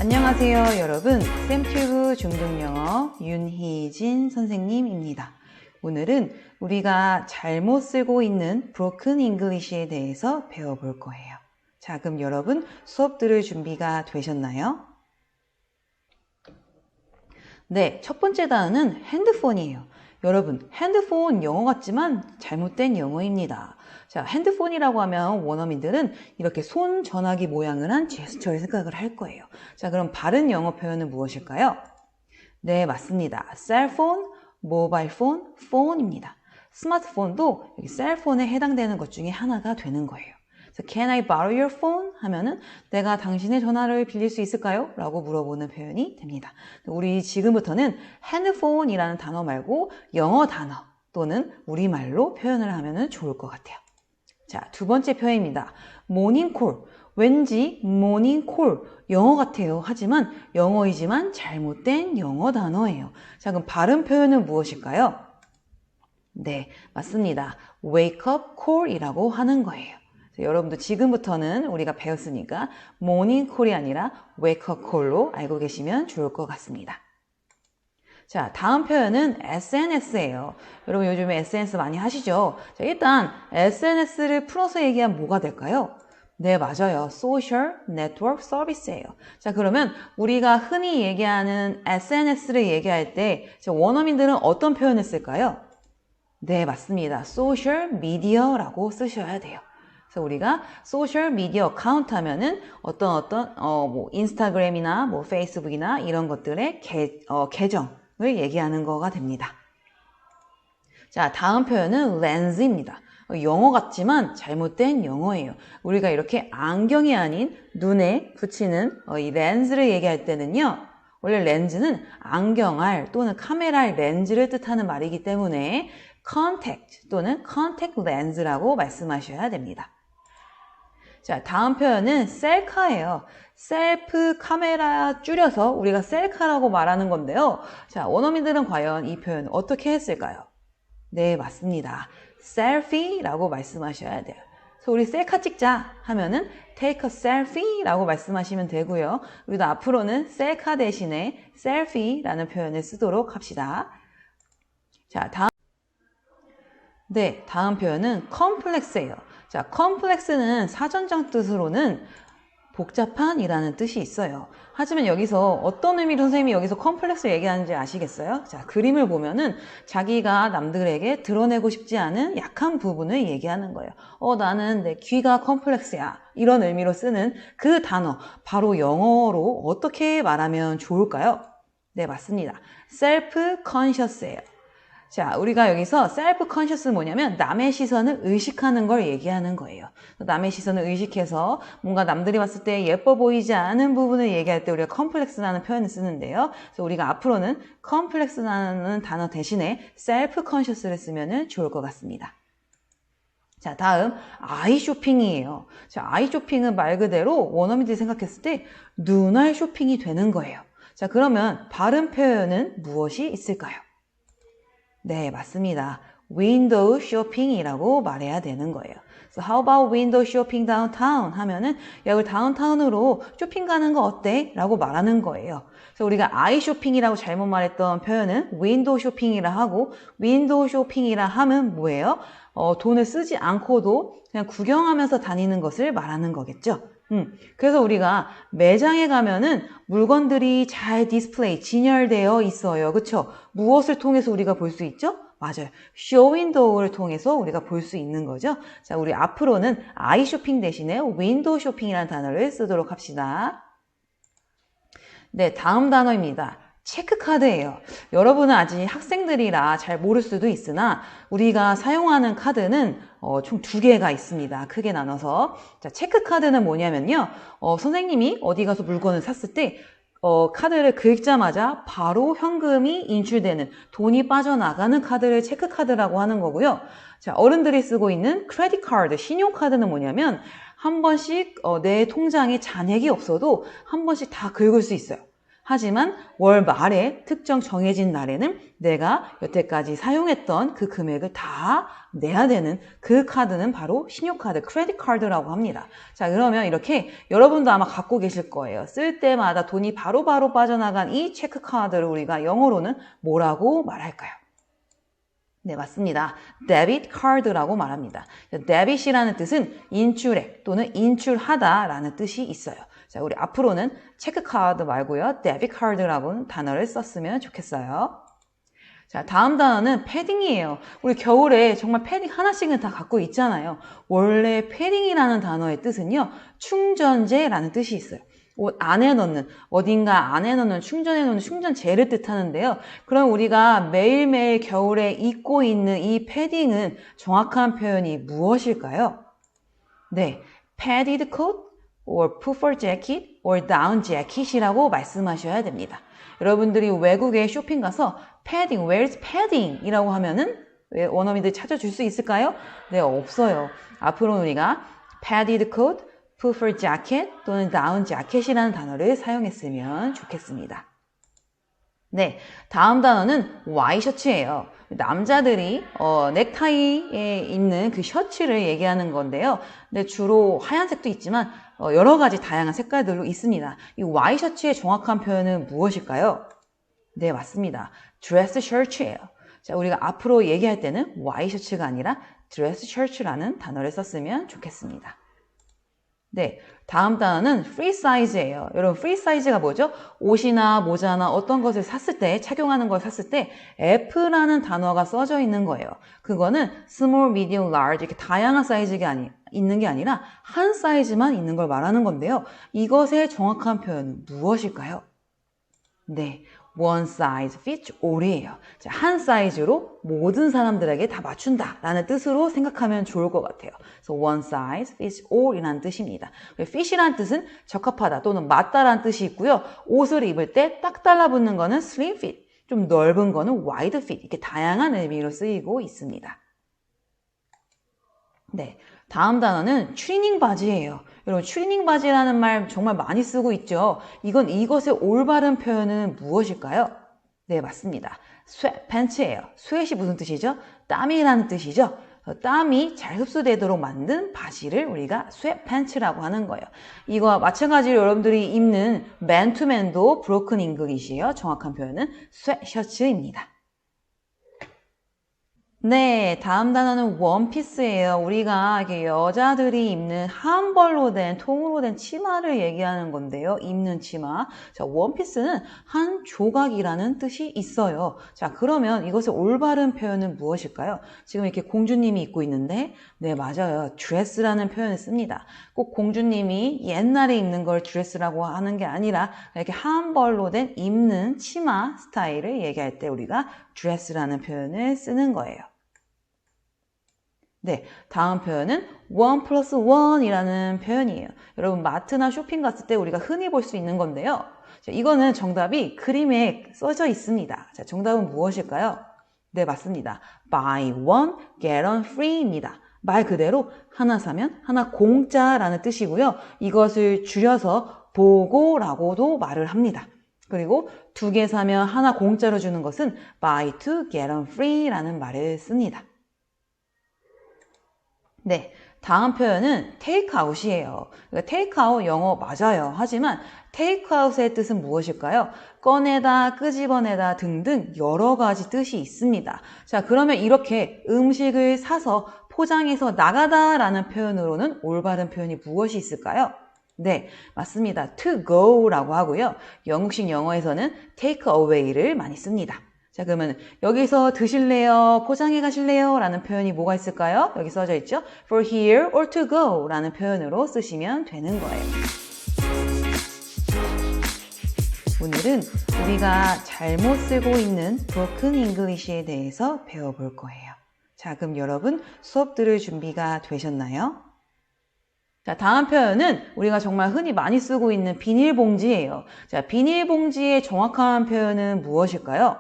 안녕하세요 여러분, 쌤튜브 중등영어 윤희진 선생님입니다. 오늘은 우리가 잘못 쓰고 있는 broken English에 대해서 배워볼 거예요. 자, 그럼 여러분 수업 들을 준비가 되셨나요? 네, 첫 번째 단어는 핸드폰이에요. 여러분, 핸드폰 영어 같지만 잘못된 영어입니다. 자, 핸드폰이라고 하면 원어민들은 이렇게 손 전화기 모양을 한 제스처를 생각을 할 거예요. 자, 그럼 바른 영어 표현은 무엇일까요? 네, 맞습니다. 셀폰, 모바일폰, 폰입니다. 스마트폰도 여기 셀폰에 해당되는 것 중에 하나가 되는 거예요. 그래서 Can I borrow your phone? 하면은 내가 당신의 전화를 빌릴 수 있을까요? 라고 물어보는 표현이 됩니다. 우리 지금부터는 핸드폰이라는 단어 말고 영어 단어 또는 우리말로 표현을 하면 좋을 것 같아요. 자, 두 번째 표현입니다. 모닝콜. 왠지 모닝콜 영어 같아요. 하지만 영어이지만 잘못된 영어 단어예요. 자, 그럼 바른 표현은 무엇일까요? 네, 맞습니다. wake up call이라고 하는 거예요. 여러분도 지금부터는 우리가 배웠으니까 모닝콜이 아니라 wake up call로 알고 계시면 좋을 것 같습니다. 자, 다음 표현은 SNS예요. 여러분 요즘에 SNS 많이 하시죠? 자, 일단 SNS를 풀어서 얘기하면 뭐가 될까요? 네, 맞아요. Social Network Service예요. 자, 그러면 우리가 흔히 얘기하는 SNS를 얘기할 때 원어민들은 어떤 표현을 쓸까요? 네, 맞습니다. Social Media라고 쓰셔야 돼요. 그래서 우리가 소셜 미디어 어카운트 하면은 뭐 인스타그램이나 뭐 페이스북이나 이런 것들의 계정을 얘기하는 거가 됩니다. 자, 다음 표현은 렌즈입니다. 영어 같지만 잘못된 영어예요. 우리가 이렇게 안경이 아닌 눈에 붙이는 이 렌즈를 얘기할 때는요. 원래 렌즈는 안경알 또는 카메라의 렌즈를 뜻하는 말이기 때문에 contact 또는 contact lens라고 말씀하셔야 됩니다. 자, 다음 표현은 셀카예요. 셀프 카메라 줄여서 우리가 셀카라고 말하는 건데요. 자, 원어민들은 과연 이 표현 어떻게 했을까요? 네, 맞습니다. 셀피라고 말씀하셔야 돼요. 그래서 우리 셀카 찍자 하면은 take a selfie라고 말씀하시면 되고요. 우리도 앞으로는 셀카 대신에 셀피라는 표현을 쓰도록 합시다. 자, 다음 표현은 컴플렉스예요. 자, 컴플렉스는 사전적 뜻으로는 복잡한이라는 뜻이 있어요. 하지만 여기서 어떤 의미로 선생님이 여기서 컴플렉스 얘기하는지 아시겠어요? 자, 그림을 보면은 자기가 남들에게 드러내고 싶지 않은 약한 부분을 얘기하는 거예요. 나는 내 귀가 컴플렉스야. 이런 의미로 쓰는 그 단어, 바로 영어로 어떻게 말하면 좋을까요? 네, 맞습니다. self-conscious예요. 자, 우리가 여기서 셀프 컨셔스는 뭐냐면 남의 시선을 의식하는 걸 얘기하는 거예요. 남의 시선을 의식해서 뭔가 남들이 봤을 때 예뻐 보이지 않은 부분을 얘기할 때 우리가 컴플렉스라는 표현을 쓰는데요. 그래서 우리가 앞으로는 컴플렉스라는 단어 대신에 셀프 컨셔스를 쓰면 좋을 것 같습니다. 자, 다음 아이 쇼핑이에요. 자, 아이 쇼핑은 말 그대로 원어민들이 생각했을 때 눈알 쇼핑이 되는 거예요. 자, 그러면 바른 표현은 무엇이 있을까요? 네, 맞습니다. window shopping이라고 말해야 되는 거예요. So how about window shopping downtown? 하면은 야, 우리 다운타운으로 쇼핑 가는 거 어때? 라고 말하는 거예요. 그래서 우리가 아이 쇼핑이라고 잘못 말했던 표현은 윈도우 쇼핑이라 하고 윈도우 쇼핑이라 하면 뭐예요? 돈을 쓰지 않고도 그냥 구경하면서 다니는 것을 말하는 거겠죠. 그래서 우리가 매장에 가면은 물건들이 잘 디스플레이, 진열되어 있어요. 그쵸? 무엇을 통해서 우리가 볼 수 있죠? 맞아요. 쇼윈도우를 통해서 우리가 볼 수 있는 거죠. 자, 우리 앞으로는 아이 쇼핑 대신에 윈도우 쇼핑이라는 단어를 쓰도록 합시다. 네, 다음 단어입니다. 체크카드예요. 여러분은 아직 학생들이라 잘 모를 수도 있으나 우리가 사용하는 카드는 총 2개가 있습니다. 크게 나눠서. 자, 체크카드는 뭐냐면요. 선생님이 어디 가서 물건을 샀을 때 카드를 긁자마자 바로 현금이 인출되는 돈이 빠져나가는 카드를 체크카드라고 하는 거고요. 자, 어른들이 쓰고 있는 크레딧 카드, 신용카드는 뭐냐면 한 번씩 내 통장에 잔액이 없어도 한 번씩 다 긁을 수 있어요. 하지만 월 말에 특정 정해진 날에는 내가 여태까지 사용했던 그 금액을 다 내야 되는 그 카드는 바로 신용카드, 크레딧 카드라고 합니다. 자, 그러면 이렇게 여러분도 아마 갖고 계실 거예요. 쓸 때마다 돈이 바로바로 빠져나간 이 체크카드를 우리가 영어로는 뭐라고 말할까요? 네, 맞습니다. 데빗 카드라고 말합니다. 데빗이라는 뜻은 인출액 또는 인출하다라는 뜻이 있어요. 자, 우리 앞으로는 체크카드 말고요. 데빗 카드라고 단어를 썼으면 좋겠어요. 자, 다음 단어는 패딩이에요. 우리 겨울에 정말 패딩 하나씩은 다 갖고 있잖아요. 원래 패딩이라는 단어의 뜻은요. 충전재라는 뜻이 있어요. 옷 안에 넣는, 어딘가 안에 넣는, 충전해 놓는 충전재를 뜻하는데요. 그럼 우리가 매일매일 겨울에 입고 있는 이 패딩은 정확한 표현이 무엇일까요? 네, padded coat, or puffer jacket, or down jacket이라고 말씀하셔야 됩니다. 여러분들이 외국에 쇼핑 가서 padding, where's padding? 이라고 하면은 원어민들 찾아줄 수 있을까요? 네, 없어요. 앞으로 우리가 padded coat, puffer jacket 또는 down jacket이라는 단어를 사용했으면 좋겠습니다. 네, 다음 단어는 와이셔츠예요. 남자들이 넥타이에 있는 그 셔츠를 얘기하는 건데요. 근데 주로 하얀색도 있지만 여러 가지 다양한 색깔들로 있습니다. 이 와이셔츠의 정확한 표현은 무엇일까요? 네, 맞습니다. 드레스 셔츠예요. 자, 우리가 앞으로 얘기할 때는 와이셔츠가 아니라 드레스 셔츠라는 단어를 썼으면 좋겠습니다. 네, 다음 단어는 free size예요. 여러분, free size가 뭐죠? 옷이나 모자나 어떤 것을 샀을 때, 착용하는 걸 샀을 때 F라는 단어가 써져 있는 거예요. 그거는 small, medium, large 이렇게 다양한 사이즈가 있는 게 아니라 한 사이즈만 있는 걸 말하는 건데요. 이것의 정확한 표현은 무엇일까요? 네, one size fits all이에요. 자, 한 사이즈로 모든 사람들에게 다 맞춘다 라는 뜻으로 생각하면 좋을 것 같아요. 그래서 one size fits all 이라는 뜻입니다. fit이라는 뜻은 적합하다 또는 맞다라는 뜻이 있고요. 옷을 입을 때 딱 달라붙는 거는 slim fit, 좀 넓은 거는 wide fit 이렇게 다양한 의미로 쓰이고 있습니다. 네, 다음 단어는 추리닝 바지예요. 여러분, 추리닝 바지라는 말 정말 많이 쓰고 있죠. 이것의 올바른 표현은 무엇일까요? 네, 맞습니다. sweatpants예요. sweat이 무슨 뜻이죠? 땀이라는 뜻이죠. 땀이 잘 흡수되도록 만든 바지를 우리가 sweatpants라고 하는 거예요. 이거와 마찬가지로 여러분들이 입는 맨투맨도 broken English이에요. 정확한 표현은 sweatshirt입니다. 네, 다음 단어는 원피스예요. 우리가 이렇게 여자들이 입는 한 벌로 된, 통으로 된 치마를 얘기하는 건데요. 입는 치마. 자, 원피스는 한 조각이라는 뜻이 있어요. 자, 그러면 이것의 올바른 표현은 무엇일까요? 지금 이렇게 공주님이 입고 있는데, 네, 맞아요. 드레스라는 표현을 씁니다. 꼭 공주님이 옛날에 입는 걸 드레스라고 하는 게 아니라 이렇게 한 벌로 된 입는 치마 스타일을 얘기할 때 우리가 드레스라는 표현을 쓰는 거예요. 네, 다음 표현은 1+1이라는 표현이에요. 여러분, 마트나 쇼핑 갔을 때 우리가 흔히 볼 수 있는 건데요. 자, 이거는 정답이 그림에 써져 있습니다. 자, 정답은 무엇일까요? 네, 맞습니다. Buy one, get one free입니다. 말 그대로 하나 사면 하나 공짜라는 뜻이고요. 이것을 줄여서 보고라고도 말을 합니다. 그리고 두 개 사면 하나 공짜로 주는 것은 buy two, get one free라는 말을 씁니다. 네, 다음 표현은 테이크아웃이에요. 테이크아웃 영어 맞아요. 하지만 테이크아웃의 뜻은 무엇일까요? 꺼내다, 끄집어내다 등등 여러 가지 뜻이 있습니다. 자, 그러면 이렇게 음식을 사서 포장해서 나가다 라는 표현으로는 올바른 표현이 무엇이 있을까요? 네, 맞습니다. to go라고 하고요. 영국식 영어에서는 take away를 많이 씁니다. 자, 그러면 여기서 드실래요? 포장해 가실래요? 라는 표현이 뭐가 있을까요? 여기 써져 있죠? for here or to go 라는 표현으로 쓰시면 되는 거예요. 오늘은 우리가 잘못 쓰고 있는 broken English에 대해서 배워볼 거예요. 자, 그럼 여러분 수업 들을 준비가 되셨나요? 자, 다음 표현은 우리가 정말 흔히 많이 쓰고 있는 비닐봉지예요. 자, 비닐봉지의 정확한 표현은 무엇일까요?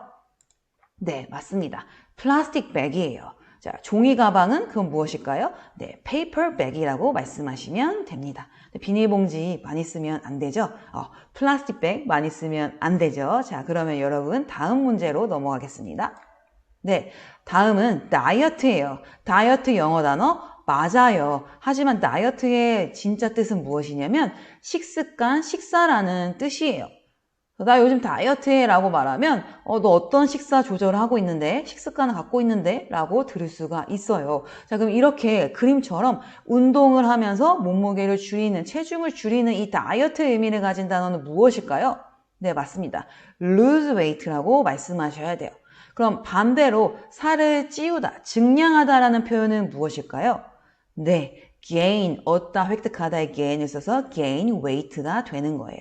네, 맞습니다. 플라스틱 백이에요. 자, 종이 가방은 그건 무엇일까요? 네, paper bag이라고 말씀하시면 됩니다. 비닐봉지 많이 쓰면 안 되죠? 플라스틱 백 많이 쓰면 안 되죠? 자, 그러면 여러분 다음 문제로 넘어가겠습니다. 네, 다음은 다이어트예요. 다이어트 영어 단어 맞아요. 하지만 다이어트의 진짜 뜻은 무엇이냐면 식습관, 식사라는 뜻이에요. 나 요즘 다이어트해 라고 말하면 너 어떤 식사 조절을 하고 있는데 식습관을 갖고 있는데 라고 들을 수가 있어요. 자, 그럼 이렇게 그림처럼 운동을 하면서 몸무게를 줄이는 체중을 줄이는 이 다이어트 의미를 가진 단어는 무엇일까요? 네, 맞습니다. lose weight라고 말씀하셔야 돼요. 그럼 반대로 살을 찌우다, 증량하다라는 표현은 무엇일까요? 네, gain, 얻다, 획득하다의 gain을 써서 gain weight가 되는 거예요.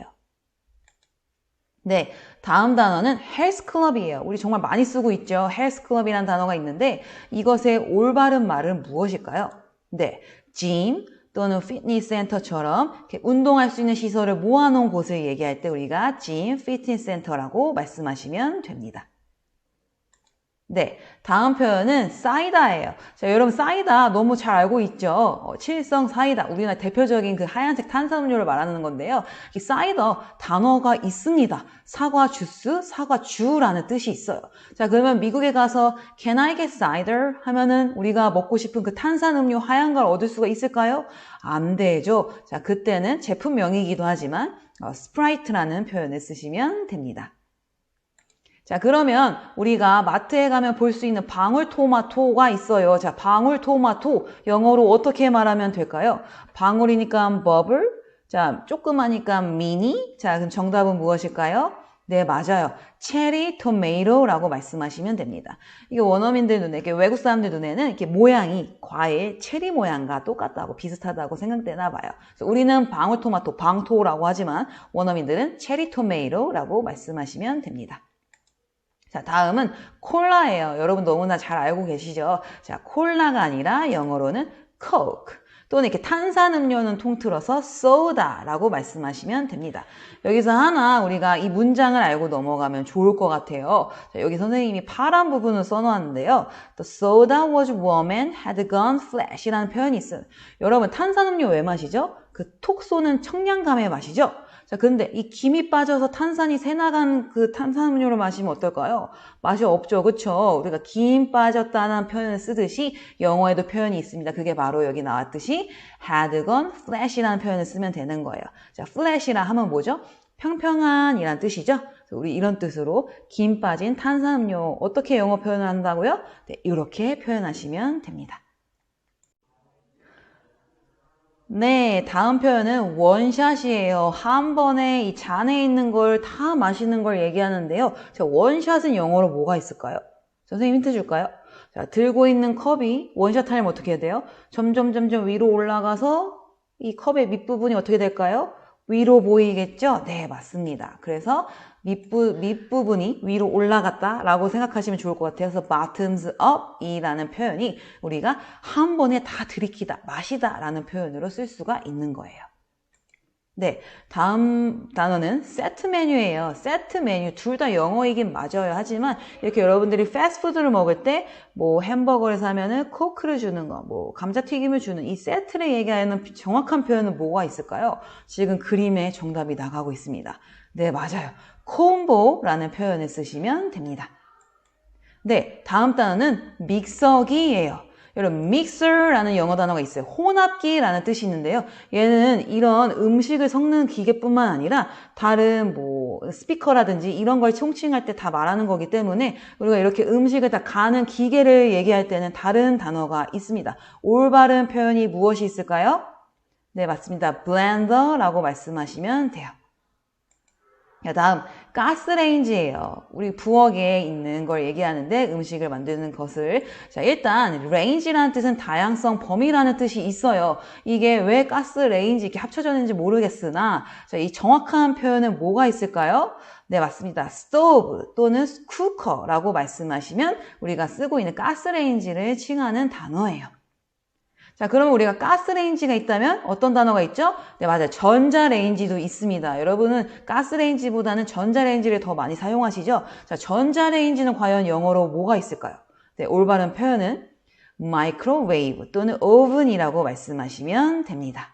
네, 다음 단어는 헬스클럽이에요. 우리 정말 많이 쓰고 있죠. 헬스클럽이라는 단어가 있는데 이것의 올바른 말은 무엇일까요? 네, 짐 또는 피트니스 센터처럼 이렇게 운동할 수 있는 시설을 모아놓은 곳을 얘기할 때 우리가 짐, 피트니스 센터라고 말씀하시면 됩니다. 네, 다음 표현은 사이다예요. 자, 여러분 사이다 너무 잘 알고 있죠? 칠성 사이다, 우리나라 대표적인 그 하얀색 탄산음료를 말하는 건데요. 이 사이다 단어가 있습니다. 사과 주스, 사과주라는 뜻이 있어요. 자, 그러면 미국에 가서 Can I get cider? 하면은 우리가 먹고 싶은 그 탄산음료 하얀 걸 얻을 수가 있을까요? 안 되죠. 자, 그때는 제품명이기도 하지만 스프라이트라는 표현을 쓰시면 됩니다. 자, 그러면 우리가 마트에 가면 볼 수 있는 방울토마토가 있어요. 자, 방울토마토 영어로 어떻게 말하면 될까요? 방울이니까 bubble, 자, 조그마니까 mini. 자, 그럼 정답은 무엇일까요? 네, 맞아요. 체리 토마토라고 말씀하시면 됩니다. 이게 원어민들 눈에, 이게 외국 사람들 눈에는 이렇게 모양이 과일 체리 모양과 똑같다고 비슷하다고 생각되나 봐요. 그래서 우리는 방울토마토, 방토라고 하지만 원어민들은 체리 토마토라고 말씀하시면 됩니다. 자, 다음은 콜라예요. 여러분 너무나 잘 알고 계시죠? 자, 콜라가 아니라 영어로는 Coke 또는 이렇게 탄산음료는 통틀어서 soda라고 말씀하시면 됩니다. 여기서 하나 우리가 이 문장을 알고 넘어가면 좋을 것 같아요. 자, 여기 선생님이 파란 부분을 써놓았는데요. The soda was warm and had gone flash 이라는 표현이 있어요. 여러분 탄산음료 왜 마시죠? 그 톡 쏘는 청량감의 맛이죠? 자, 근데 이 김이 빠져서 탄산이 새나간 그 탄산음료를 마시면 어떨까요? 맛이 없죠, 그쵸? 우리가 김 빠졌다는 표현을 쓰듯이 영어에도 표현이 있습니다. 그게 바로 여기 나왔듯이 had gone flash이라는 표현을 쓰면 되는 거예요. 자, flash이라 하면 뭐죠? 평평한이란 뜻이죠. 우리 이런 뜻으로 김 빠진 탄산음료 어떻게 영어 표현을 한다고요? 네, 이렇게 표현하시면 됩니다. 네, 다음 표현은 원샷이에요. 한 번에 이 잔에 있는 걸 다 마시는 걸 얘기하는데요. 자, 원샷은 영어로 뭐가 있을까요? 선생님 힌트 줄까요? 자, 들고 있는 컵이 원샷 하면 어떻게 해야 돼요? 점점 위로 올라가서 이 컵의 밑부분이 어떻게 될까요? 위로 보이겠죠? 네, 맞습니다. 그래서 밑부분이 위로 올라갔다라고 생각하시면 좋을 것 같아요. 그래서 bottoms up 이라는 표현이 우리가 한 번에 다 들이키다, 마시다 라는 표현으로 쓸 수가 있는 거예요. 네, 다음 단어는 세트 메뉴예요. 세트 메뉴 둘 다 영어이긴 맞아요. 하지만 이렇게 여러분들이 패스트푸드를 먹을 때 뭐 햄버거를 사면은 코크를 주는 거, 뭐 감자튀김을 주는 이 세트를 얘기하는 정확한 표현은 뭐가 있을까요? 지금 그림에 정답이 나가고 있습니다. 네, 맞아요. 콤보라는 표현을 쓰시면 됩니다. 네, 다음 단어는 믹서기예요. 여러분, 믹서라는 영어 단어가 있어요. 혼합기라는 뜻이 있는데요. 얘는 이런 음식을 섞는 기계뿐만 아니라 다른 뭐 스피커라든지 이런 걸 총칭할 때 다 말하는 거기 때문에 우리가 이렇게 음식을 다 가는 기계를 얘기할 때는 다른 단어가 있습니다. 올바른 표현이 무엇이 있을까요? 네, 맞습니다. 블렌더라고 말씀하시면 돼요. 다음 가스레인지예요. 우리 부엌에 있는 걸 얘기하는데 음식을 만드는 것을. 자, 일단 레인지라는 뜻은 다양성, 범위라는 뜻이 있어요. 이게 왜 가스레인지 이렇게 합쳐졌는지 모르겠으나 자, 이 정확한 표현은 뭐가 있을까요? 네, 맞습니다. 스토브 또는 쿠커라고 말씀하시면 우리가 쓰고 있는 가스레인지를 칭하는 단어예요. 자, 그러면 우리가 가스레인지가 있다면 어떤 단어가 있죠? 네, 맞아요. 전자레인지도 있습니다. 여러분은 가스레인지보다는 전자레인지를 더 많이 사용하시죠? 자, 전자레인지는 과연 영어로 뭐가 있을까요? 네, 올바른 표현은 microwave 또는 oven이라고 말씀하시면 됩니다.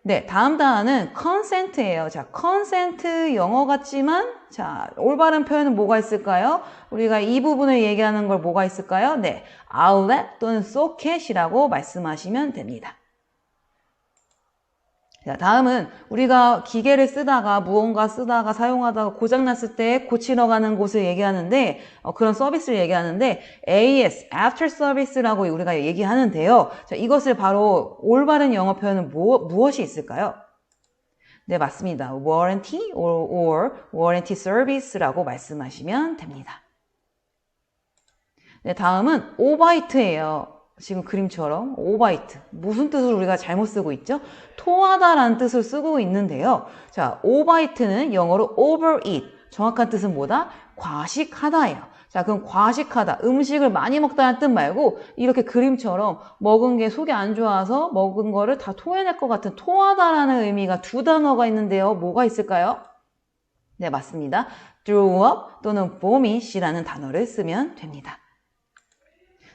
네, 다음 단어는 consent예요. 자, consent 영어 같지만 자, 올바른 표현은 뭐가 있을까요? 우리가 이 부분을 얘기하는 걸 뭐가 있을까요? 네, outlet 또는 socket이라고 말씀하시면 됩니다. 자, 다음은 우리가 기계를 쓰다가 무언가 쓰다가 사용하다가 고장났을 때 고치러 가는 곳을 얘기하는데 그런 서비스를 얘기하는데 AS, After Service라고 우리가 얘기하는데요. 자, 이것을 바로 올바른 영어 표현은 무엇이 있을까요? 네, 맞습니다. Warranty or Warranty Service라고 말씀하시면 됩니다. 네, 다음은 오바이트예요. 지금 그림처럼 오바이트. 무슨 뜻을 우리가 잘못 쓰고 있죠? 토하다라는 뜻을 쓰고 있는데요. 자, 오바이트는 영어로 overeat. 정확한 뜻은 뭐다? 과식하다예요. 자, 그럼 과식하다. 음식을 많이 먹다는 뜻 말고 이렇게 그림처럼 먹은 게 속이 안 좋아서 먹은 거를 다 토해낼 것 같은 토하다라는 의미가 두 단어가 있는데요. 뭐가 있을까요? 네, 맞습니다. throw up 또는 vomit이라는 단어를 쓰면 됩니다.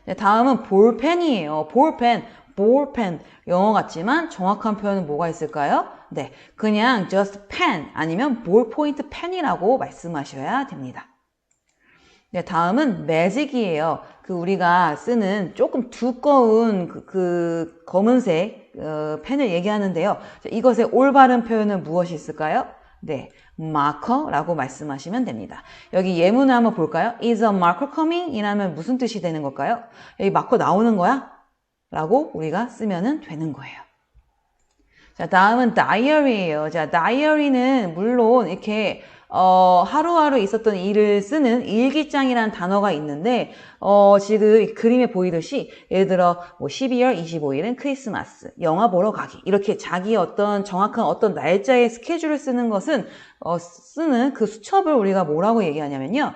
네, 다음은 볼펜이에요. 볼펜, 영어 같지만 정확한 표현은 뭐가 있을까요? 네, 그냥 just pen 아니면 볼포인트 펜이라고 말씀하셔야 됩니다. 네, 다음은 매직이에요. 우리가 쓰는 조금 두꺼운 그 검은색 펜을 얘기하는데요. 이것의 올바른 표현은 무엇이 있을까요? 네, marker라고 말씀하시면 됩니다. 여기 예문을 한번 볼까요? Is a marker coming? 이라면 무슨 뜻이 되는 걸까요? 여기 마커 나오는 거야? 라고 우리가 쓰면 되는 거예요. 자, 다음은 diary예요. 자, diary는 물론 이렇게 하루하루 있었던 일을 쓰는 일기장이라는 단어가 있는데 지금 그림에 보이듯이 예를 들어 뭐 12월 25일은 크리스마스, 영화 보러 가기 이렇게 자기 어떤 정확한 어떤 날짜의 스케줄을 쓰는 것은 쓰는 그 수첩을 우리가 뭐라고 얘기하냐면요.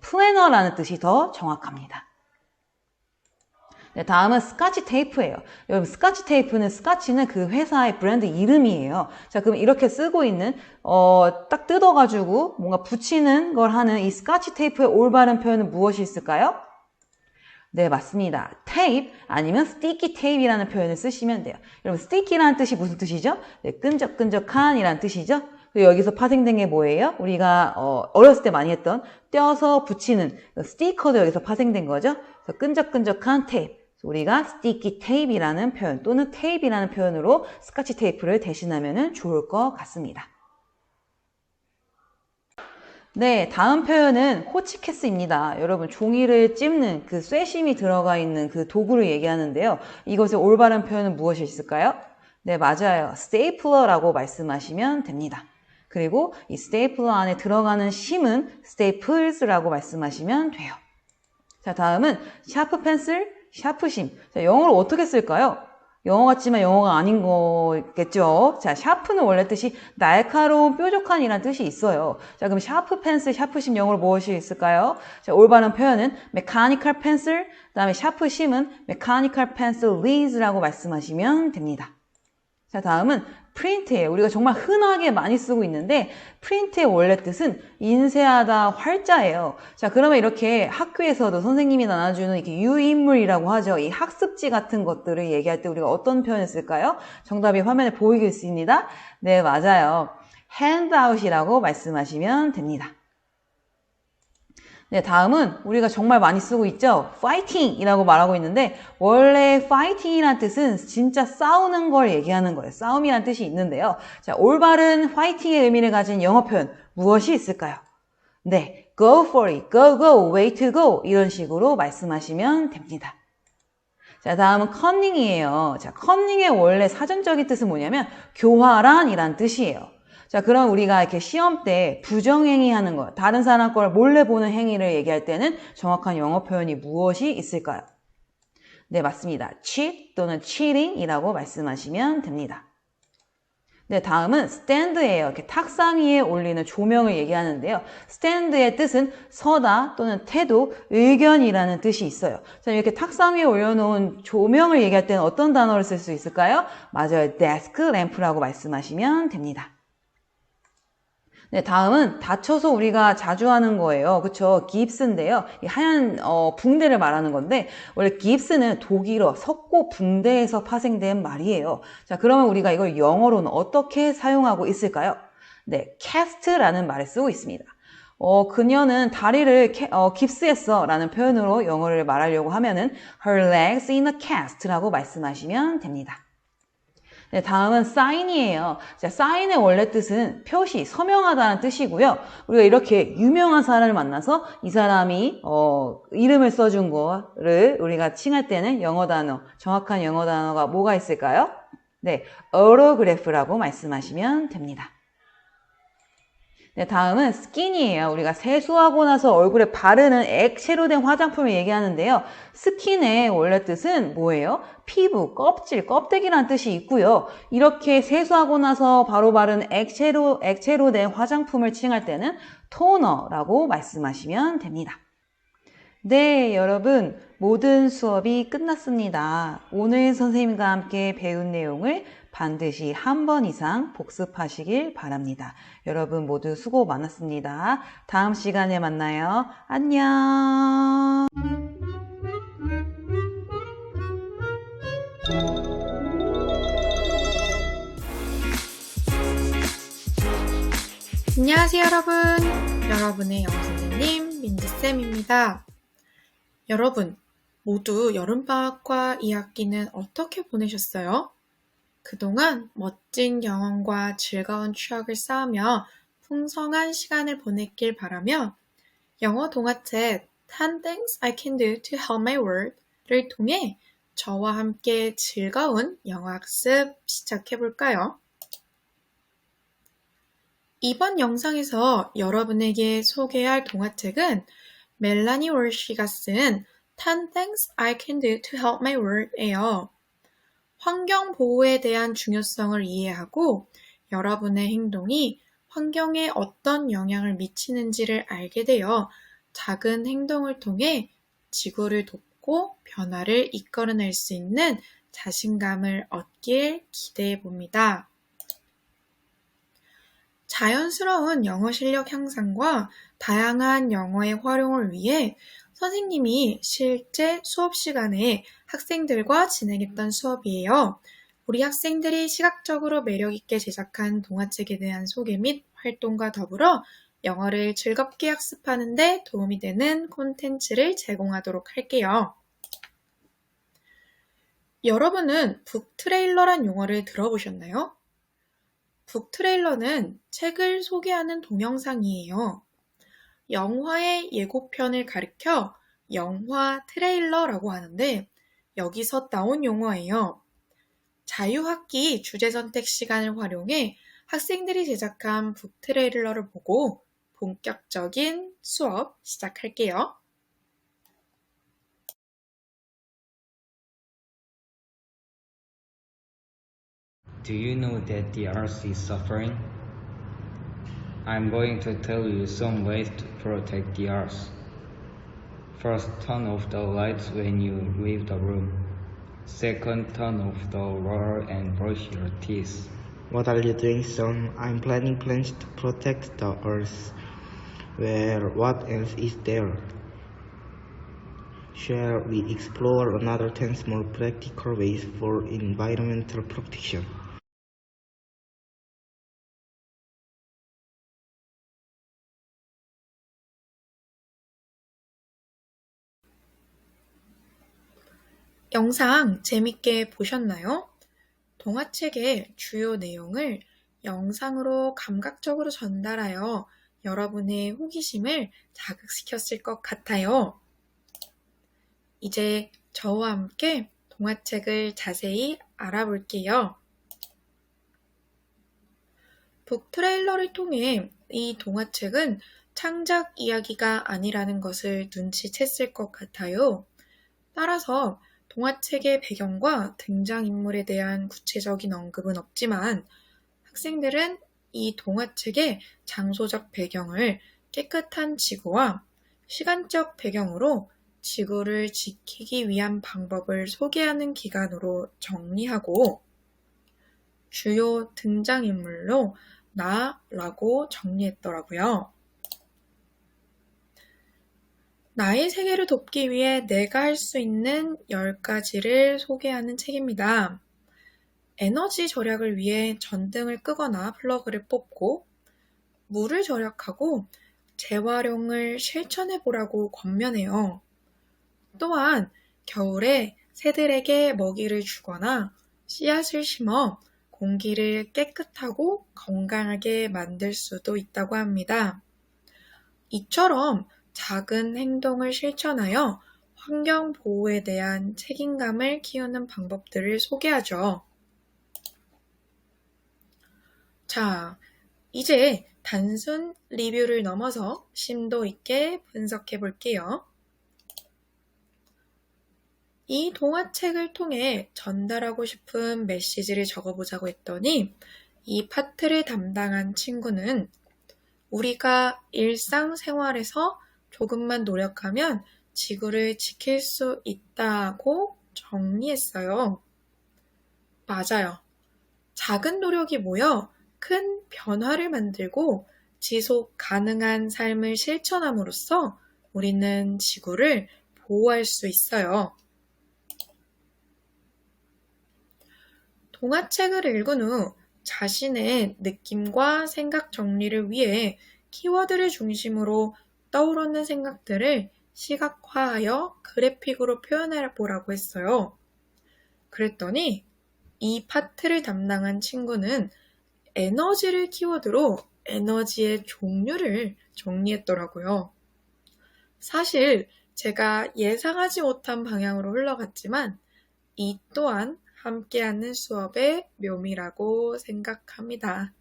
플래너라는 뜻이 더 정확합니다. 네, 다음은 스카치 테이프예요. 여러분 스카치 테이프는 스카치는 그 회사의 브랜드 이름이에요. 자, 그럼 이렇게 쓰고 있는 딱 뜯어가지고 뭔가 붙이는 걸 하는 이 스카치 테이프의 올바른 표현은 무엇이 있을까요? 네, 맞습니다. 테이프 아니면 스티키 테이프이라는 표현을 쓰시면 돼요. 여러분 스티키라는 뜻이 무슨 뜻이죠? 네, 끈적끈적한이라는 뜻이죠. 그리고 여기서 파생된 게 뭐예요? 우리가 어렸을 때 많이 했던 떼어서 붙이는 스티커도 여기서 파생된 거죠. 그래서 끈적끈적한 테이프. 우리가 스티키 테이프이라는 표현 또는 테이프이라는 표현으로 스카치 테이프를 대신하면 좋을 것 같습니다. 네, 다음 표현은 호치키스입니다. 여러분 종이를 찝는 그 쇠심이 들어가 있는 그 도구를 얘기하는데요. 이것의 올바른 표현은 무엇이 있을까요? 네, 맞아요. 스테이플러라고 말씀하시면 됩니다. 그리고 이 스테이플러 안에 들어가는 심은 스테이플스라고 말씀하시면 돼요. 자, 다음은 샤프 펜슬, 샤프심. 자, 영어로 어떻게 쓸까요? 영어 같지만 영어가 아닌 거겠죠. 자, 샤프는 원래 뜻이 날카로운, 뾰족한이라는 뜻이 있어요. 자, 그럼 샤프 펜슬, 샤프심 영어로 무엇이 있을까요? 자, 올바른 표현은 mechanical pencil, 그 다음에 샤프심은 mechanical pencil leads라고 말씀하시면 됩니다. 자, 다음은 프린트예요. 우리가 정말 흔하게 많이 쓰고 있는데 프린트의 원래 뜻은 인쇄하다, 활자예요. 자, 그러면 이렇게 학교에서도 선생님이 나눠주는 이렇게 유인물이라고 하죠. 이 학습지 같은 것들을 얘기할 때 우리가 어떤 표현을 쓸까요? 정답이 화면에 보이겠습니다. 네, 맞아요. handout이라고 말씀하시면 됩니다. 네, 다음은 우리가 정말 많이 쓰고 있죠. fighting이라고 말하고 있는데 원래 fighting이라는 뜻은 진짜 싸우는 걸 얘기하는 거예요. 싸움이라는 뜻이 있는데요. 자, 올바른 fighting의 의미를 가진 영어 표현 무엇이 있을까요? 네, go for it, go, go, way to go 이런 식으로 말씀하시면 됩니다. 자, 다음은 cunning이에요. 자, cunning의 원래 사전적인 뜻은 뭐냐면 교활한이란 뜻이에요. 자, 그럼 우리가 이렇게 시험 때 부정행위 하는 거, 다른 사람 걸 몰래 보는 행위를 얘기할 때는 정확한 영어 표현이 무엇이 있을까요? 네, 맞습니다. cheat 또는 cheating이라고 말씀하시면 됩니다. 네, 다음은 stand예요. 이렇게 탁상 위에 올리는 조명을 얘기하는데요. stand의 뜻은 서다 또는 태도, 의견이라는 뜻이 있어요. 자, 이렇게 탁상 위에 올려놓은 조명을 얘기할 때는 어떤 단어를 쓸 수 있을까요? 맞아요. desk lamp라고 말씀하시면 됩니다. 네, 다음은 다쳐서 우리가 자주 하는 거예요. 그쵸? 깁스인데요. 이 하얀 붕대를 말하는 건데 원래 깁스는 독일어 석고 붕대에서 파생된 말이에요. 자, 그러면 우리가 이걸 영어로는 어떻게 사용하고 있을까요? 네, cast라는 말을 쓰고 있습니다. 그녀는 다리를 깁스했어 라는 표현으로 영어를 말하려고 하면은 her legs in a cast라고 말씀하시면 됩니다. 네, 다음은 sign이에요. 자, sign의 원래 뜻은 표시, 서명하다는 뜻이고요. 우리가 이렇게 유명한 사람을 만나서 이 사람이 이름을 써준 거를 우리가 칭할 때는 영어 단어, 정확한 영어 단어가 뭐가 있을까요? 네, autograph라고 말씀하시면 됩니다. 네, 다음은 skin이에요. 우리가 세수하고 나서 얼굴에 바르는 액체로 된 화장품을 얘기하는데요. 스킨의 원래 뜻은 뭐예요? 피부, 껍질, 껍데기라는 뜻이 있고요. 이렇게 세수하고 나서 바로 바르는 액체로 된 화장품을 칭할 때는 토너라고 말씀하시면 됩니다. 네, 여러분, 모든 수업이 끝났습니다. 오늘 선생님과 함께 배운 내용을 반드시 한 번 이상 복습하시길 바랍니다. 여러분 모두 수고 많았습니다. 다음 시간에 만나요. 안녕. 안녕하세요, 여러분. 여러분의 영어 선생님 민지쌤입니다. 여러분, 모두 여름방학과 2학기는 어떻게 보내셨어요? 그동안 멋진 경험과 즐거운 추억을 쌓으며 풍성한 시간을 보냈길 바라며 영어 동화책 10 Things I Can Do to Help My World를 통해 저와 함께 즐거운 영어 학습 시작해볼까요? 이번 영상에서 여러분에게 소개할 동화책은 멜라니 월시가 쓴 10 Things I Can Do to Help My World예요. 환경 보호에 대한 중요성을 이해하고 여러분의 행동이 환경에 어떤 영향을 미치는지를 알게 되어 작은 행동을 통해 지구를 돕고 변화를 이끌어낼 수 있는 자신감을 얻길 기대해 봅니다. 자연스러운 영어 실력 향상과 다양한 영어의 활용을 위해 선생님이 실제 수업 시간에 학생들과 진행했던 수업이에요. 우리 학생들이 시각적으로 매력있게 제작한 동화책에 대한 소개 및 활동과 더불어 영어를 즐겁게 학습하는 데 도움이 되는 콘텐츠를 제공하도록 할게요. 여러분은 북트레일러란 용어를 들어보셨나요? 북트레일러는 책을 소개하는 동영상이에요. 영화의 예고편을 가리켜 영화 트레일러라고 하는데 여기서 따온 용어예요. 자유학기 주제 선택 시간을 활용해 학생들이 제작한 북트레일러를 보고 본격적인 수업 시작할게요. Do you know that the earth is suffering? I'm going to tell you some ways to protect the earth. First, turn off the lights when you leave the room. Second, turn off the water and brush your teeth. What are you doing, son? I'm planning plans to protect the earth. Well, what else is there? Shall we explore another 10 more practical ways for environmental protection? 영상 재밌게 보셨나요? 동화책의 주요 내용을 영상으로 감각적으로 전달하여 여러분의 호기심을 자극시켰을 것 같아요. 이제 저와 함께 동화책을 자세히 알아볼게요. 북트레일러를 통해 이 동화책은 창작 이야기가 아니라는 것을 눈치챘을 것 같아요. 따라서 동화책의 배경과 등장인물에 대한 구체적인 언급은 없지만 학생들은 이 동화책의 장소적 배경을 깨끗한 지구와 시간적 배경으로 지구를 지키기 위한 방법을 소개하는 기간으로 정리하고 주요 등장인물로 나라고 정리했더라고요. 나의 세계를 돕기 위해 내가 할 수 있는 10가지를 소개하는 책입니다. 에너지 절약을 위해 전등을 끄거나 플러그를 뽑고 물을 절약하고 재활용을 실천해 보라고 권면해요. 또한 겨울에 새들에게 먹이를 주거나 씨앗을 심어 공기를 깨끗하고 건강하게 만들 수도 있다고 합니다. 이처럼 작은 행동을 실천하여 환경 보호에 대한 책임감을 키우는 방법들을 소개하죠. 자, 이제 단순 리뷰를 넘어서 심도 있게 분석해 볼게요. 이 동화책을 통해 전달하고 싶은 메시지를 적어보자고 했더니 이 파트를 담당한 친구는 우리가 일상생활에서 조금만 노력하면 지구를 지킬 수 있다고 정리했어요. 맞아요. 작은 노력이 모여 큰 변화를 만들고 지속 가능한 삶을 실천함으로써 우리는 지구를 보호할 수 있어요. 동화책을 읽은 후 자신의 느낌과 생각 정리를 위해 키워드를 중심으로 떠오르는 생각들을 시각화하여 그래픽으로 표현해 보라고 했어요. 그랬더니 이 파트를 담당한 친구는 에너지를 키워드로 에너지의 종류를 정리했더라고요. 사실 제가 예상하지 못한 방향으로 흘러갔지만 이 또한 함께하는 수업의 묘미라고 생각합니다.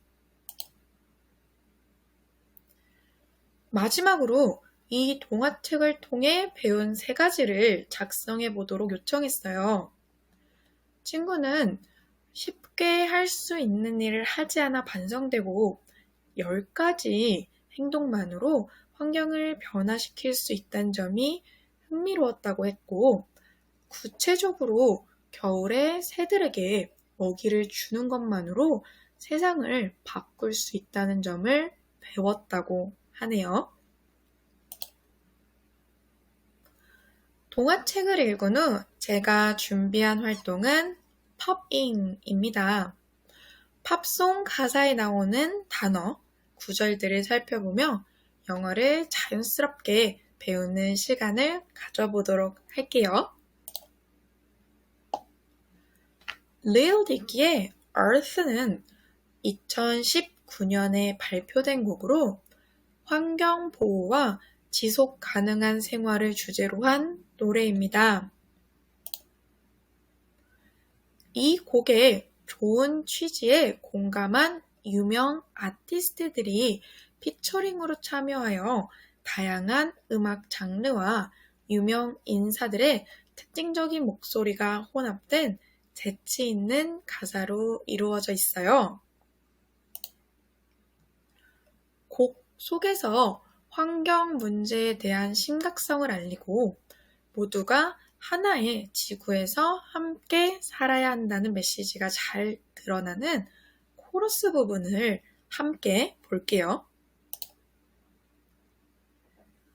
마지막으로 이 동화책을 통해 배운 3가지를 작성해 보도록 요청했어요. 친구는 쉽게 할 수 있는 일을 하지 않아 반성되고 10가지 행동만으로 환경을 변화시킬 수 있다는 점이 흥미로웠다고 했고, 구체적으로 겨울에 새들에게 먹이를 주는 것만으로 세상을 바꿀 수 있다는 점을 배웠다고 하네요. 동화책을 읽은 후 제가 준비한 활동은 팝잉입니다. 팝송 가사에 나오는 단어, 구절들을 살펴보며 영어를 자연스럽게 배우는 시간을 가져보도록 할게요. Lil Dicky의 Earth는 2019년에 발표된 곡으로 환경 보호와 지속 가능한 생활을 주제로 한 노래입니다. 이 곡에 좋은 취지에 공감한 유명 아티스트들이 피처링으로 참여하여 다양한 음악 장르와 유명 인사들의 특징적인 목소리가 혼합된 재치 있는 가사로 이루어져 있어요. 곡 속에서 환경 문제에 대한 심각성을 알리고 모두가 하나의 지구에서 함께 살아야 한다는 메시지가 잘 드러나는 코러스 부분을 함께 볼게요.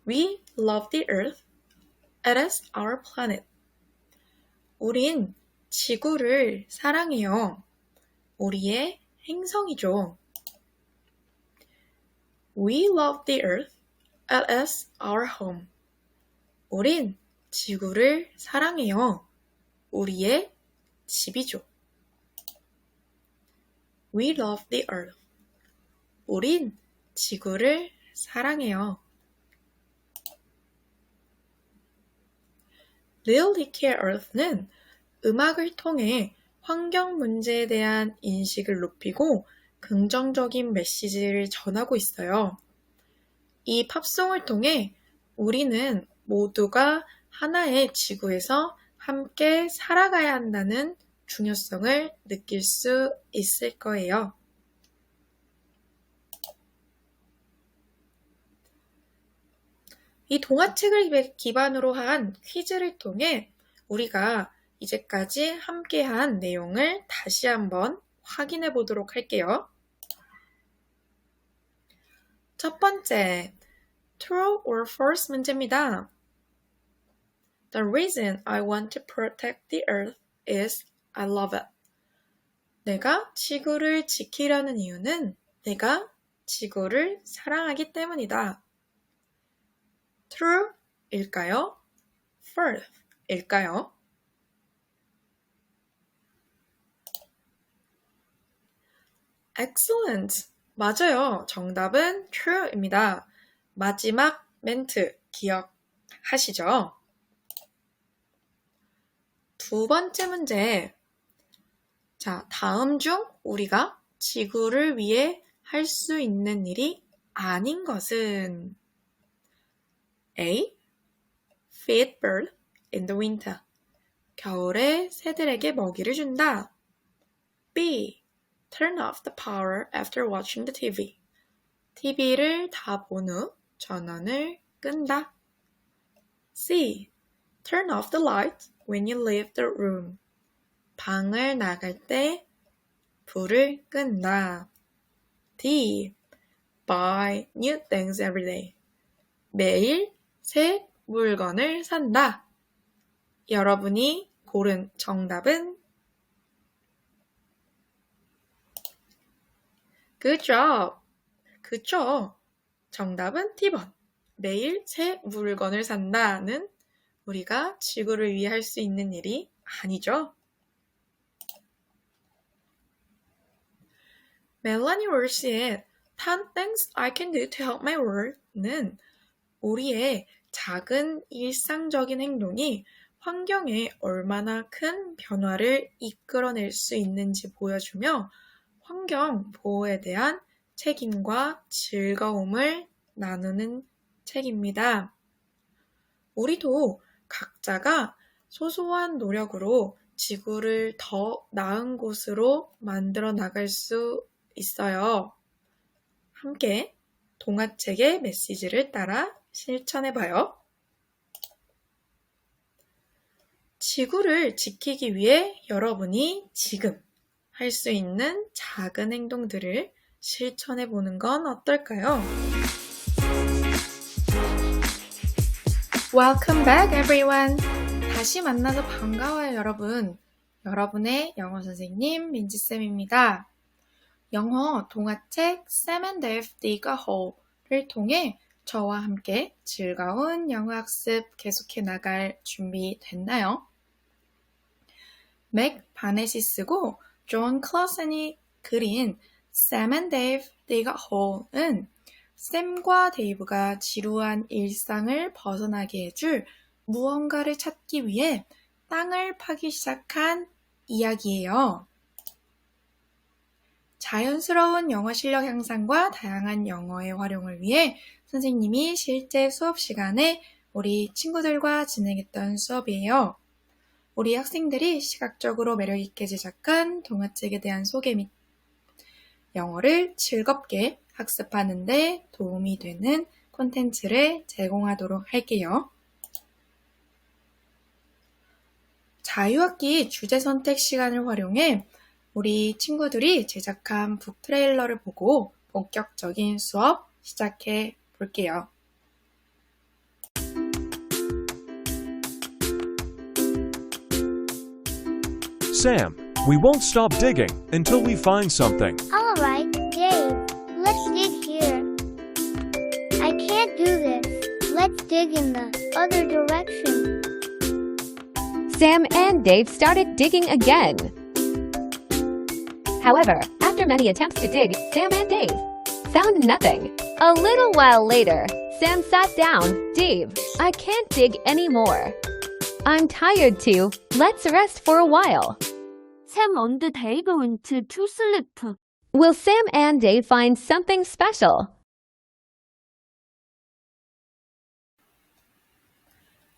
We love the earth. It is our planet. 우린 지구를 사랑해요. 우리의 행성이죠. We love the earth. It is our home. 우린 지구를 사랑해요. 우리의 집이죠. We love the earth. 우린 지구를 사랑해요. Lil Dicky의 Earth는 음악을 통해 환경 문제에 대한 인식을 높이고 긍정적인 메시지를 전하고 있어요. 이 팝송을 통해 우리는 모두가 하나의 지구에서 함께 살아가야 한다는 중요성을 느낄 수 있을 거예요. 이 동화책을 기반으로 한 퀴즈를 통해 우리가 이제까지 함께한 내용을 다시 한번 확인해 보도록 할게요. 첫 번째, true or false 문제입니다. The reason I want to protect the earth is I love it. 내가 지구를 지키려는 이유는 내가 지구를 사랑하기 때문이다. true일까요? false일까요? Excellent! 맞아요. 정답은 true입니다. 마지막 멘트 기억하시죠? 두 번째 문제. 자, 다음 중 우리가 지구를 위해 할 수 있는 일이 아닌 것은 A. Feed bird in the winter. 겨울에 새들에게 먹이를 준다. B. Turn off the power after watching the TV. TV를 다 본 후 전원을 끈다. C. Turn off the light when you leave the room. 방을 나갈 때 불을 끈다. D. Buy new things every day. 매일 새 물건을 산다. 여러분이 고른 정답은 Good job! 그쵸? 정답은 T번. 매일 새 물건을 산다는 우리가 지구를 위해 할 수 있는 일이 아니죠. 멜라니 월시의 10 things I can do to help my world는 우리의 작은 일상적인 행동이 환경에 얼마나 큰 변화를 이끌어낼 수 있는지 보여주며 환경 보호에 대한 책임과 즐거움을 나누는 책입니다. 우리도 각자가 소소한 노력으로 지구를 더 나은 곳으로 만들어 나갈 수 있어요. 함께 동화책의 메시지를 따라 실천해봐요. 지구를 지키기 위해 여러분이 지금 할 수 있는 작은 행동들을 실천해보는 건 어떨까요? Welcome back, everyone! 다시 만나서 반가워요, 여러분. 여러분의 영어 선생님 민지쌤입니다. 영어 동화책 Sam and Dave Dig a Hole를 통해 저와 함께 즐거운 영어 학습 계속해 나갈 준비 됐나요? 맥 바넷이 쓰고 존 클러슨이 그린 Sam and Dave Dig a Hole은 샘과 데이브가 지루한 일상을 벗어나게 해줄 무언가를 찾기 위해 땅을 파기 시작한 이야기예요. 자연스러운 영어 실력 향상과 다양한 영어의 활용을 위해 선생님이 실제 수업 시간에 우리 친구들과 진행했던 수업이에요. 우리 학생들이 시각적으로 매력있게 제작한 동화책에 대한 소개 및 영어를 즐겁게 학습하는 데 도움이 되는 콘텐츠를 제공하도록 할게요. 자유학기 주제 선택 시간을 활용해 우리 친구들이 제작한 북 트레일러를 보고 본격적인 수업 시작해 볼게요. Sam, we won't stop digging until we find something. All right, Dave, let's dig here. I can't do this. Let's dig in the other direction. Sam and Dave started digging again. However, after many attempts to dig, Sam and Dave found nothing. A little while later, Sam sat down. Dave, I can't dig anymore. I'm tired too. Let's rest for a while. Sam and Dave went to sleep. Will Sam and Dave find something special?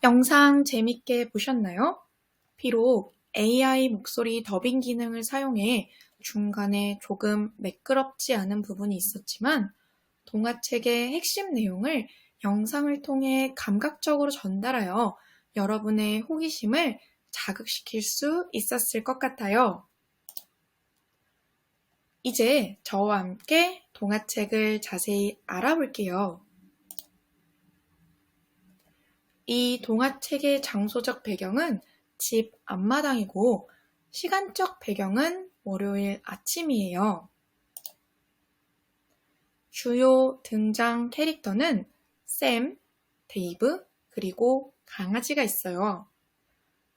영상 재밌게 보셨나요? 비록 AI 목소리 더빙 기능을 사용해 중간에 조금 매끄럽지 않은 부분이 있었지만 동화책의 핵심 내용을 영상을 통해 감각적으로 전달하여 여러분의 호기심을 자극시킬 수 있었을 것 같아요. 이제 저와 함께 동화책을 자세히 알아볼게요. 이 동화책의 장소적 배경은 집 앞마당이고 시간적 배경은 월요일 아침이에요. 주요 등장 캐릭터는 샘, 데이브, 그리고 강아지가 있어요.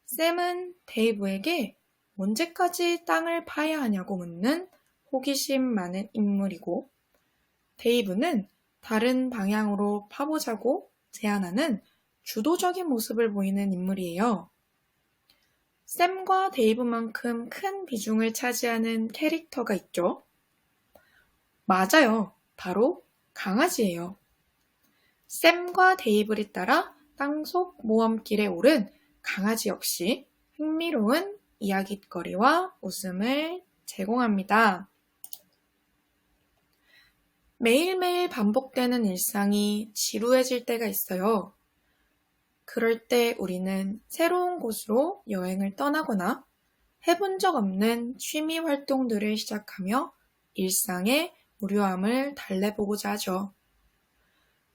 샘은 데이브에게 언제까지 땅을 파야 하냐고 묻는 호기심 많은 인물이고, 데이브는 다른 방향으로 파보자고 제안하는 주도적인 모습을 보이는 인물이에요. 샘과 데이브만큼 큰 비중을 차지하는 캐릭터가 있죠? 맞아요. 바로 강아지예요. 샘과 데이브를 따라 땅속 모험길에 오른 강아지 역시 흥미로운 이야깃거리와 웃음을 제공합니다. 매일매일 반복되는 일상이 지루해질 때가 있어요. 그럴 때 우리는 새로운 곳으로 여행을 떠나거나 해본 적 없는 취미 활동들을 시작하며 일상의 무료함을 달래보고자 하죠.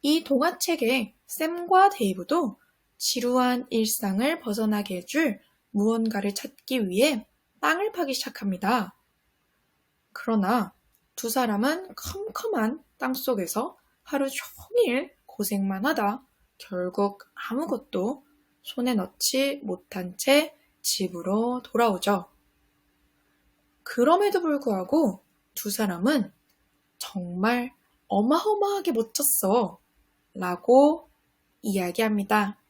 이 동화책의 샘과 데이브도 지루한 일상을 벗어나게 해줄 무언가를 찾기 위해 땅을 파기 시작합니다. 그러나 두 사람은 컴컴한 땅속에서 하루 종일 고생만 하다 결국 아무것도 손에 넣지 못한 채 집으로 돌아오죠. 그럼에도 불구하고 두 사람은 정말 어마어마하게 멋졌어 라고 이야기합니다.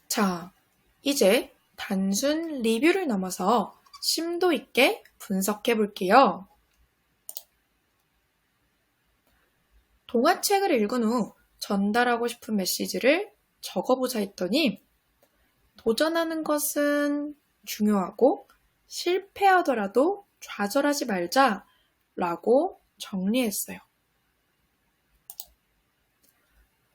자, 이제 단순 리뷰를 넘어서 심도 있게 분석해 볼게요. 동화책을 읽은 후 전달하고 싶은 메시지를 적어보자 했더니 도전하는 것은 중요하고 실패하더라도 좌절하지 말자 라고 정리했어요.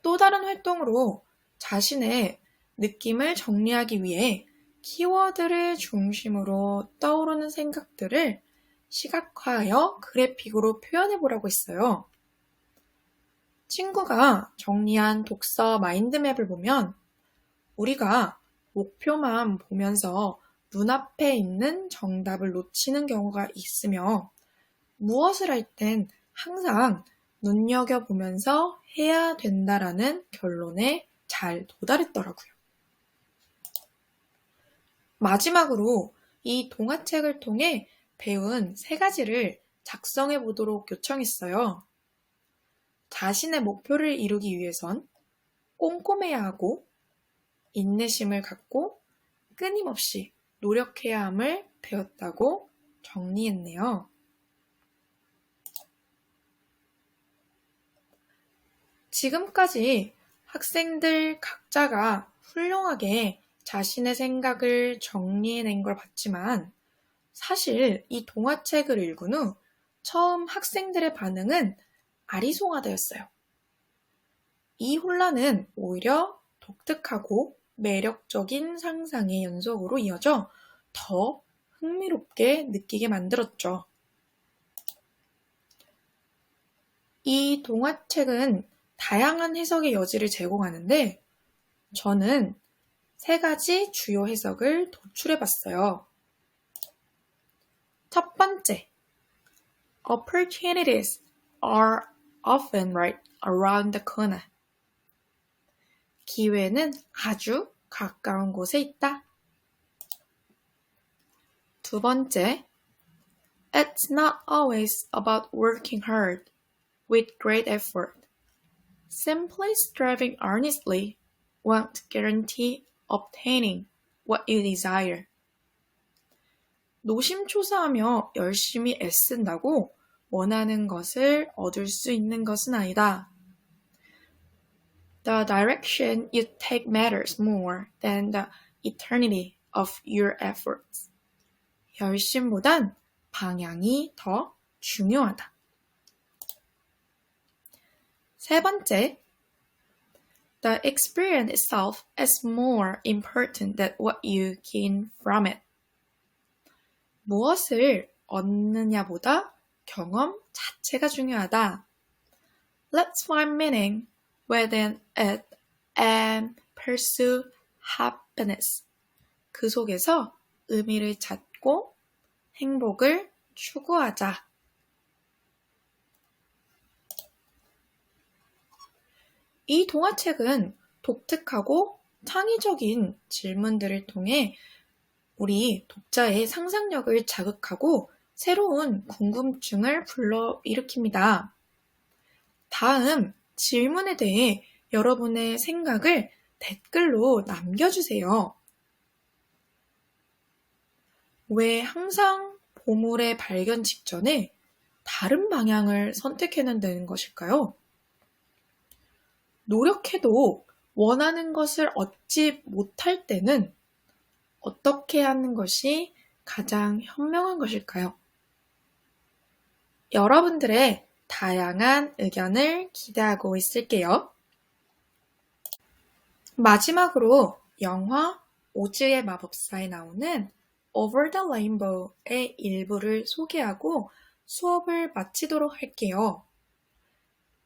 또 다른 활동으로 자신의 느낌을 정리하기 위해 키워드를 중심으로 떠오르는 생각들을 시각화하여 그래픽으로 표현해보라고 했어요. 친구가 정리한 독서 마인드맵을 보면 우리가 목표만 보면서 눈앞에 있는 정답을 놓치는 경우가 있으며 무엇을 할 땐 항상 눈여겨보면서 해야 된다라는 결론에 잘 도달했더라고요. 마지막으로 이 동화책을 통해 배운 3가지를 작성해 보도록 요청했어요. 자신의 목표를 이루기 위해선 꼼꼼해야 하고 인내심을 갖고 끊임없이 노력해야 함을 배웠다고 정리했네요. 지금까지 학생들 각자가 훌륭하게 자신의 생각을 정리해낸 걸 봤지만 사실 이 동화책을 읽은 후 처음 학생들의 반응은 아리송하다였어요. 이 혼란은 오히려 독특하고 매력적인 상상의 연속으로 이어져 더 흥미롭게 느끼게 만들었죠. 이 동화책은 다양한 해석의 여지를 제공하는데 저는 3가지 주요 해석을 도출해봤어요. 첫 번째, opportunities are often right around the corner. 기회는 아주 가까운 곳에 있다. 두 번째, it's not always about working hard with great effort. Simply striving earnestly won't guarantee obtaining what you desire. 노심초사하며 열심히 애쓴다고 원하는 것을 얻을 수 있는 것은 아니다. The direction you take matters more than the eternity of your efforts. 열심보단 방향이 더 중요하다. 세 번째, the experience itself is more important than what you gain from it. 무엇을 얻느냐보다 경험 자체가 중요하다. Let's find meaning within it and pursue happiness. 그 속에서 의미를 찾고 행복을 추구하자. 이 동화책은 독특하고 창의적인 질문들을 통해 우리 독자의 상상력을 자극하고 새로운 궁금증을 불러일으킵니다. 다음 질문에 대해 여러분의 생각을 댓글로 남겨주세요. 왜 항상 보물의 발견 직전에 다른 방향을 선택해낸다는 것일까요? 노력해도 원하는 것을 얻지 못할 때는 어떻게 하는 것이 가장 현명한 것일까요? 여러분들의 다양한 의견을 기대하고 있을게요. 마지막으로 영화 오즈의 마법사에 나오는 Over the Rainbow의 일부를 소개하고 수업을 마치도록 할게요.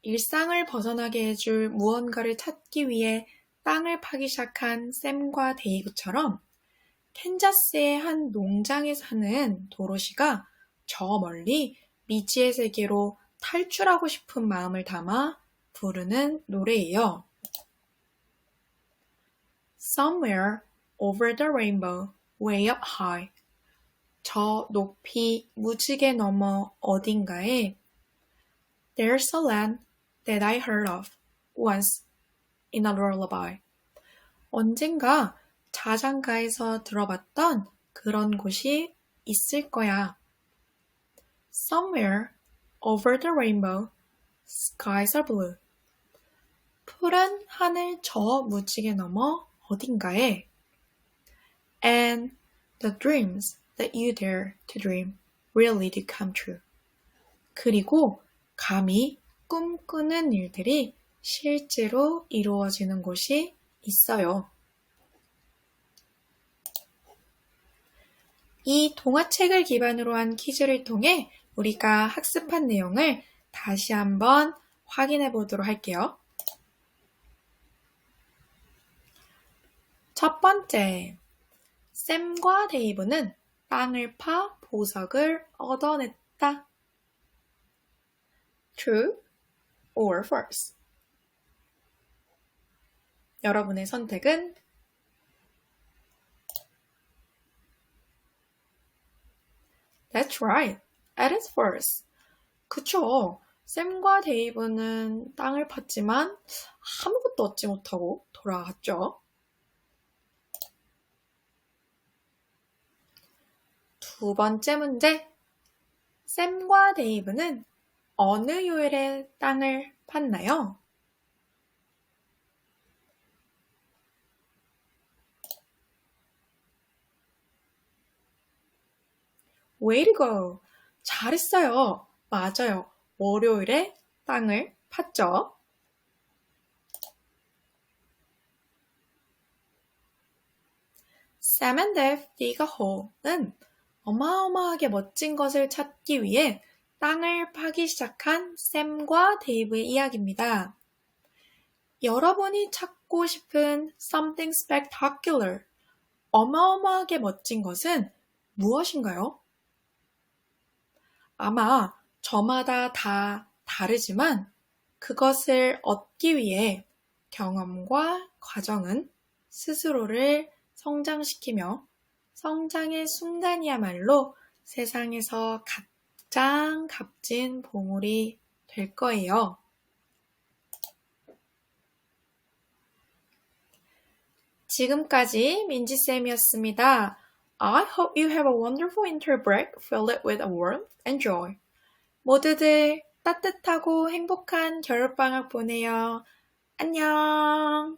일상을 벗어나게 해줄 무언가를 찾기 위해 땅을 파기 시작한 샘과 데이브처럼 캔자스의 한 농장에 사는 도로시가 저 멀리 미지의 세계로 탈출하고 싶은 마음을 담아 부르는 노래예요. Somewhere over the rainbow, way up high. 저 높이 무지개 너머 어딘가에 There's a land that I heard of once in a lullaby. 언젠가 자장가에서 들어봤던 그런 곳이 있을 거야. Somewhere over the rainbow, skies are blue. 푸른 하늘 저 무지개 너머 어딘가에 And the dreams that you dare to dream really do come true. 그리고 감히 꿈꾸는 일들이 실제로 이루어지는 곳이 있어요. 이 동화책을 기반으로 한 퀴즈를 통해 우리가 학습한 내용을 다시 한번 확인해 보도록 할게요. 첫 번째, 샘과 데이브는 땅을 파 보석을 얻어냈다. True or false? 여러분의 선택은 That's right. It is false. 그쵸. 샘과 데이브는 땅을 팠지만 아무것도 얻지 못하고 돌아갔죠. 두 번째 문제. 샘과 데이브는 어느 요일에 땅을 팠나요? Way to go! 잘했어요. 맞아요. 월요일에 땅을 팠죠. Sam and Dave dig a hole는 어마어마하게 멋진 것을 찾기 위해 땅을 파기 시작한 샘과 데이브의 이야기입니다. 여러분이 찾고 싶은 something spectacular, 어마어마하게 멋진 것은 무엇인가요? 아마 저마다 다 다르지만 그것을 얻기 위해 경험과 과정은 스스로를 성장시키며 성장의 순간이야말로 세상에서 가장 값진 보물이 될 거예요. 지금까지 민지쌤이었습니다. I hope you have a wonderful winter break filled with warmth and joy. 모두들 따뜻하고 행복한 겨울방학 보내요. 안녕!